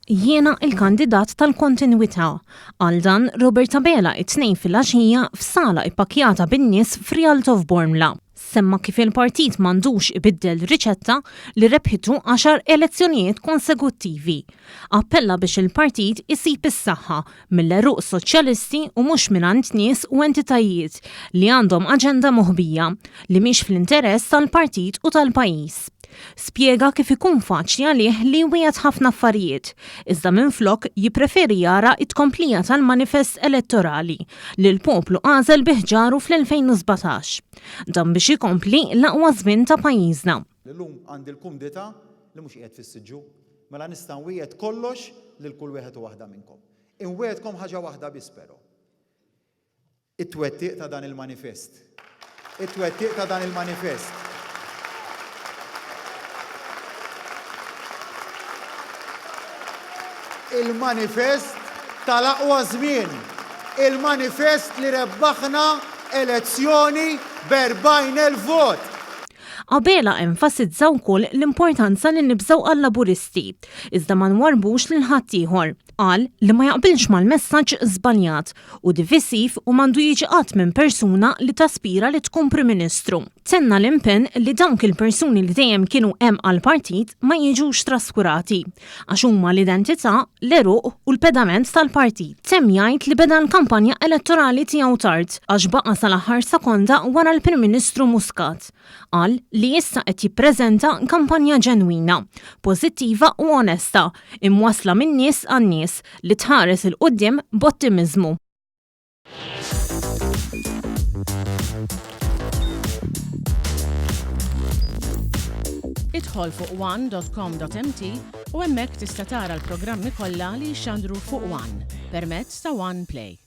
Jiena il-kandidat tal-kontinwità. Għal dan Robert Abela it-Tnejn fil-għaxija f'sala ippakjata bin-nies fir-Rialto f'BORMLA. Semma kif il-Partit m'għandux ibiddel riċetta li rebħitu 10 elezzjonijiet konsekuttivi. Appella biex il-Partit isib is-saħħa mill-għeruq soċjalisti u mhux mingħand nies u entitajiet li għandhom aġenda moħbija li mhix fl-interess tal-Partit u tal-pajjiż. Spjega kif ikun faċli għalih li wieħed ħafna affarijiet, iżda minflok jippreferi jara it-tkomplija tal-manifest elettorali li l-poplu għażel bih ġaru fl-2017. Dan biex jkompli l-aqwa żmien ta' pajjiżna. Illum għandi l-kumdita li mhux qiegħed fis-siġġu, mela nista' nwieħed kollox lil kull wieħed u waħda minnkom. Inwiegħedkom ħaġa waħda biss però. It-twettiq ta' dan il-manifest. It-twettiq ta' dan il-manifest. Il-manifest tal-aqwa żmien. Il-manifest li rebbaħna elezzjoni b'40,000 vot. Abela enfasizza wkoll l-importanza li nibżgħu għall-Laburisti, iżda ma nwarbux lil ħadd ieħor. Qal li ma jaqbilx mal-messaġġ żbaljat u divisiv u m'għandu jiġi qatt minn persuna li taspira li tkun Prim Ministru. Tenna l-impenn li dawk il-persuni li dejjem kienu hemm għall-Partit ma jiġux traskurati għax huma l-identità, l-għeruq u l-pedament tal-Partit. Temm jgħid li beda l-kampanja elettorali tiegħu tard għax baqa' sal-aħħar sekonda wara l-Prim Ministru Muscat. Qal li issa qed jippreżenta kampanja ġenwina, pożittiva u onesta, imwassla min-nies għan-nies li tħares il-qudiem b'ottimiżmu. Idħol fuq one.com.mt u hemmhekk tista' tara l-programmi kollha li jxandru fuq One permezz ta' One Play.